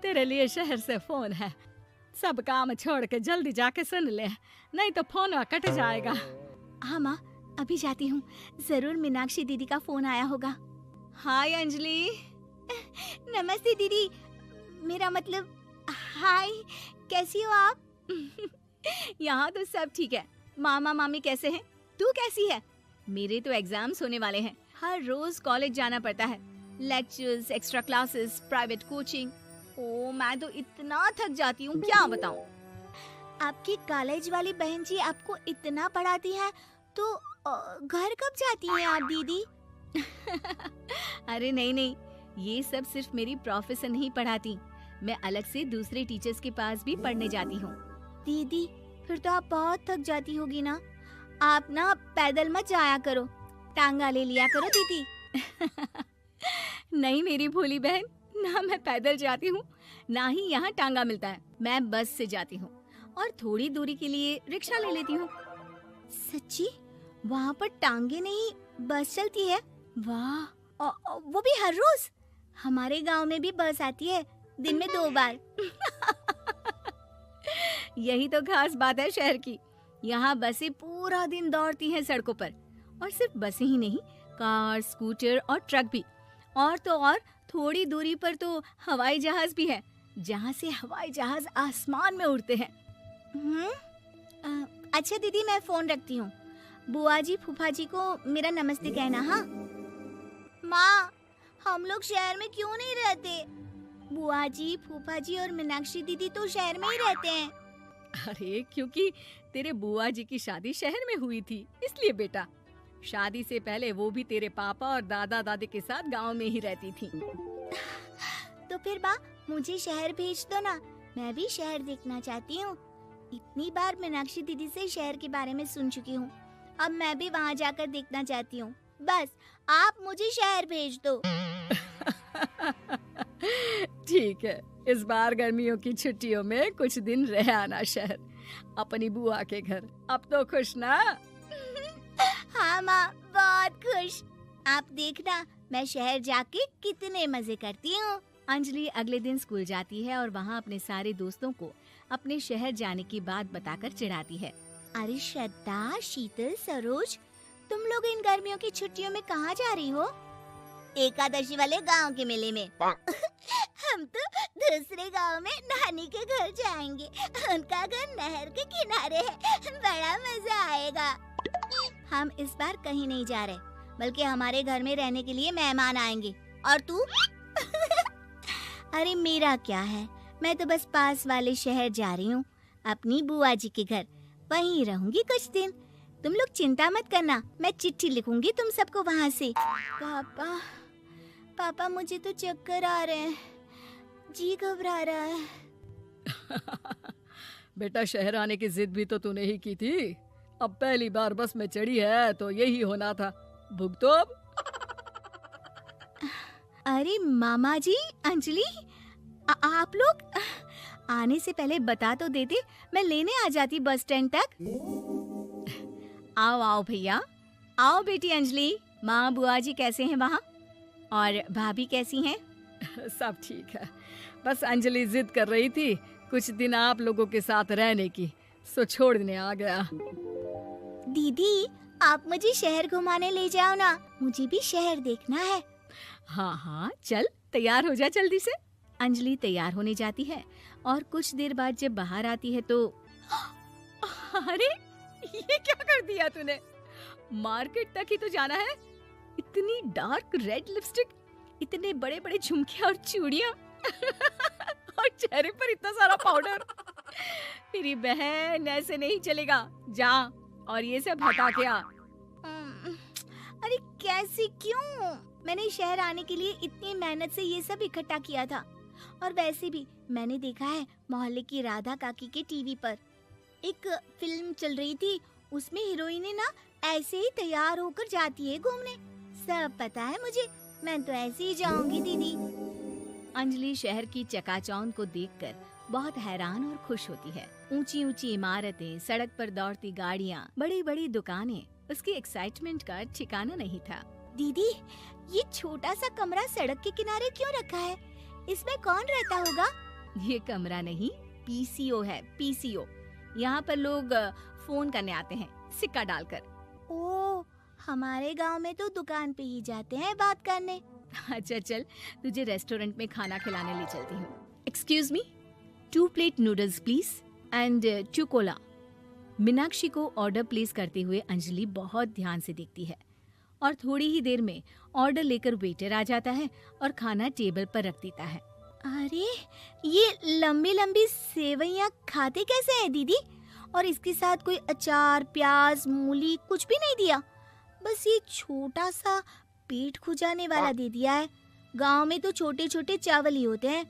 तेरे लिए शहर से फोन है। सब काम छोड़ के जल्दी जाके सुन ले, नहीं तो फोन कट जाएगा। हाँ माँ, अभी जाती हूँ। जरूर मीनाक्षी दीदी का फोन आया होगा। हाय अंजलि। नमस्ते दीदी, मेरा मतलब हाय, कैसी हो आप? यहाँ तो सब ठीक है। मामा मामी कैसे हैं? तू कैसी है? मेरे तो एग्जाम्स होने वाले हैं। हर रोज कॉलेज जाना पड़ता है, lectures, extra classes, private coaching. ओ मैं तो इतना थक जाती हूँ, क्या बताऊँ। आपकी कॉलेज वाली बहन जी आपको इतना पढ़ाती हैं, तो घर कब जाती हैं आप दीदी? अरे नहीं, ये सब सिर्फ मेरी प्रोफेसर नहीं पढ़ाती, मैं अलग से दूसरे टीचर्स के पास भी पढ़ने जाती हूँ। दीदी फिर तो आप बहुत थक जाती होगी ना। आप ना पैदल मत जाया करो, टांगा ले लिया करो दीदी। नहीं मेरी भोली बहन, ना मैं पैदल जाती हूँ, ना ही यहाँ टांगा मिलता है। मैं बस से जाती हूँ और थोड़ी दूरी के लिए रिक्शा ले लेती हूँ। सच्ची? वहाँ पर टांगे नहीं, बस चलती है? वाह, वो भी हर रोज? हमारे गांव में भी बस आती है, दिन में 2 बार। यही तो खास बात है शहर की। यहाँ बसें पूरा दिन दौड़ती हैं सड़कों पर, और सिर्फ बसें ही नहीं, कार, स्कूटर और ट्रक भी। और तो और थोड़ी दूरी पर तो हवाई जहाज भी है, जहाँ से हवाई जहाज आसमान में उड़ते हैं। अच्छा दीदी, मैं फोन रखती हूँ। बुआ जी, फूफा जी को मेरा नमस्ते कहना। हाँ माँ, हम लोग शहर में क्यों नहीं रहते? बुआ जी, फूफा जी और मीनाक्षी दीदी तो शहर में ही रहते हैं। अरे क्योंकि तेरे बुआ जी की शादी शहर में हुई थी, इसलिए बेटा। शादी से पहले वो भी तेरे पापा और दादा दादी के साथ गांव में ही रहती थी। तो फिर माँ, मुझे शहर भेज दो ना, मैं भी शहर देखना चाहती हूँ। इतनी बार मीनाक्षी दीदी से शहर के बारे में सुन चुकी हूँ, अब मैं भी वहाँ जाकर देखना चाहती हूँ। बस आप मुझे शहर भेज दो। ठीक है, इस बार गर्मियों की छुट्टियों में कुछ दिन रह आना शहर, अपनी बुआ के घर। अब तो खुश ना? हाँ माँ, बहुत खुश। आप देखना मैं शहर जाके कितने मजे करती हूँ। अंजलि अगले दिन स्कूल जाती है और वहाँ अपने सारे दोस्तों को अपने शहर जाने की बात बताकर चिढ़ाती है। अरे श्रद्धा, शीतल, सरोज, तुम लोग इन गर्मियों की छुट्टियों में कहाँ जा रही हो? एकादशी वाले गांव के मेले में। हम तो दूसरे गांव में नानी के घर जाएंगे, उनका घर नहर के किनारे है, बड़ा मजा आएगा। हम इस बार कहीं नहीं जा रहे, बल्कि हमारे घर में रहने के लिए मेहमान आएंगे। और तू? अरे मेरा क्या है, मैं तो बस पास वाले शहर जा रही हूँ, अपनी बुआ जी के घर। वहीं रहूंगी कुछ दिन। तुम लोग चिंता मत करना, मैं चिट्ठी लिखूंगी तुम सबको वहाँ से। पापा मुझे तो चक्कर आ रहे हैं, जी घबरा रहा है। बेटा शहर आने की जिद भी तो तूने ही की थी। अब पहली बार बस में चढ़ी है तो यही होना था, भुगतो अब। अरे मामा जी, अंजलि, आप लोग आने से पहले बता तो देते, मैं लेने आ जाती बस स्टैंड तक। आओ आओ भैया, आओ बेटी अंजलि। माँ बुआ जी कैसे हैं वहाँ? और भाभी कैसी हैं? सब ठीक है, बस अंजलि जिद कर रही थी कुछ दिन आप लोगों के साथ रहने की, सो छोड़ने आ गया। दीदी, आप मुझे शहर घुमाने ले जाओ ना, मुझे भी शहर देखना है। हाँ हाँ चल, तैयार हो जा जल्दी से। अंजलि तैयार होने जाती है और कुछ देर बाद जब बाहर आती है तो अरे ये क्या कर दिया तूने? मार्केट तक ही तो जाना है। इतनी डार्क रेड लिपस्टिक, इतने बड़े बड़े झुमके और चूड़ियां और चेहरे पर इतना सारा पाउडर। मेरी बहन, ऐसे नहीं चलेगा, जा और ये सब हटा के आ। अरे कैसे, क्यों? मैंने शहर आने के लिए इतनी मेहनत से ये सब इकट्ठा किया था। और वैसे भी मैंने देखा है मोहल्ले की राधा काकी के टीवी पर एक फिल्म चल रही थी, उसमें हीरोइने ना ऐसे ही तैयार होकर जाती है घूमने। सब पता है मुझे, मैं तो ऐसे ही जाऊंगी दीदी। अंजलि शहर की चकाचौंध को देखकर बहुत हैरान और खुश होती है। ऊंची ऊंची इमारतें, सड़क पर दौड़ती गाड़ियाँ, बड़ी बड़ी दुकानें, उसकी एक्साइटमेंट का ठिकाना नहीं था। दीदी, ये छोटा सा कमरा सड़क के किनारे क्यों रखा है? इसमें कौन रहता होगा? ये कमरा नहीं, पीसीओ है, पीसीओ। यहाँ पर लोग फोन करने आते हैं सिक्का डालकर। ओ, हमारे गांव में तो दुकान पे ही जाते हैं बात करने। अच्छा चल, तुझे रेस्टोरेंट में खाना खिलाने ले चलती हूँ। Excuse me, 2 plate noodles please and 2 Cola. Meenakshi को ऑर्डर प्लेस करते हुए अंजलि बहुत ध्यान से देखती है और थोड़ी ही देर में ऑर्डर लेकर वेटर आ जाता है और खाना टेबल पर रख देता है। अरे, ये लंबी लंबी सेवइयाँ खाते कैसे हैं दीदी? और इसके साथ कोई अचार, प्याज, मूली कुछ भी नहीं दिया, बस ये छोटा सा पेट खुजाने वाला दे दिया है। गांव में तो छोटे छोटे चावल ही होते हैं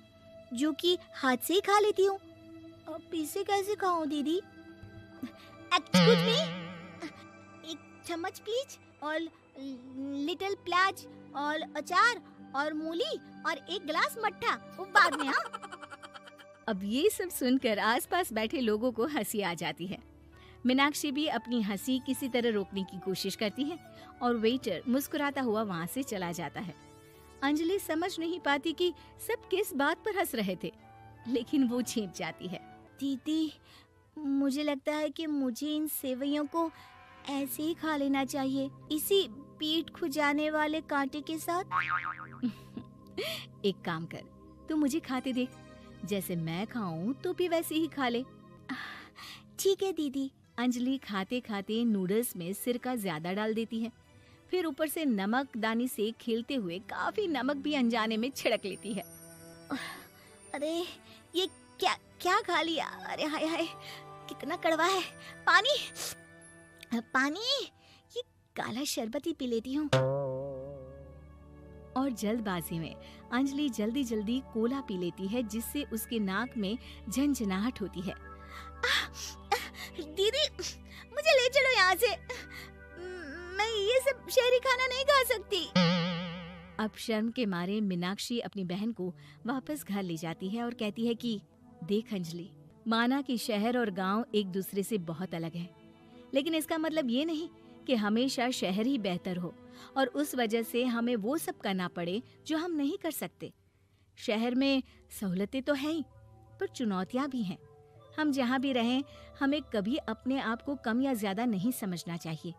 जो कि हाथ से ही खा लेती हूँ। अब इसे कैसे खाऊं दीदी? एक्सक्यूज मी, एक चम्मच प्लीज, और लिटिल प्याज और अचार और मूली और एक गिलास मट्ठा, वो बाद में। हाँ, अब ये सब सुनकर आसपास बैठे लोगों को हंसी आ जाती है। मीनाक्षी भी अपनी हंसी किसी तरह रोकने की कोशिश करती है और वेटर मुस्कुराता हुआ वहाँ से चला जाता है। अंजलि समझ नहीं पाती कि सब किस बात पर हंस रहे थे, लेकिन वो झेप जाती है। दीदी, मुझे लगता है कि मुझे इन सेवइयों को ऐसे ही खा लेना चाहिए, इसी पेट खुजाने वाले कांटे के साथ। एक काम कर, तू मुझे खाते देख, जैसे मैं खाऊं तो भी वैसे ही खा ले। ठीक है दीदी। अंजलि खाते खाते नूडल्स में सिरका ज्यादा डाल देती है, फिर ऊपर से नमक दानी से खेलते हुए काफी नमक भी अनजाने में छिड़क लेती है। अरे, ये क्या क्या खा लिया? अरे हाय हाय, कितना कड़वा है। पानी पानी, ये काला शरबत ही पी लेती हूँ। और जल्दबाजी में अंजलि जल्दी जल्दी कोला पी लेती है, जिससे उसके नाक में झंझनाहट होती है। दीदी, मुझे ले चलो यहाँ से। मैं ये सब शहरी खाना नहीं खा सकती। अब शर्म के मारे मीनाक्षी अपनी बहन को वापस घर ले जाती है और कहती है कि देख अंजलि, माना कि शहर और गांव एक दूसरे से बहुत अलग है, लेकिन इसका मतलब ये नहीं कि हमेशा शहर ही बेहतर हो और उस वजह से हमें वो सब करना पड़े जो हम नहीं कर सकते। शहर में सहूलतें तो हैं ही, पर चुनौतियां भी हैं। हम जहाँ भी रहें, हमें कभी अपने आप को कम या ज्यादा नहीं समझना चाहिए।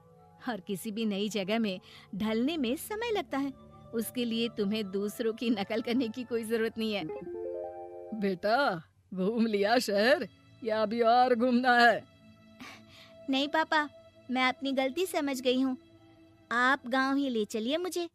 और किसी भी नई जगह में ढलने में समय लगता है, उसके लिए तुम्हें दूसरों की नकल करने की कोई जरूरत नहीं है। बेटा, घूम लिया शहर या अभी और घूमना है? नहीं पापा, मैं अपनी गलती समझ गई हूँ। आप गांव ही ले चलिए मुझे।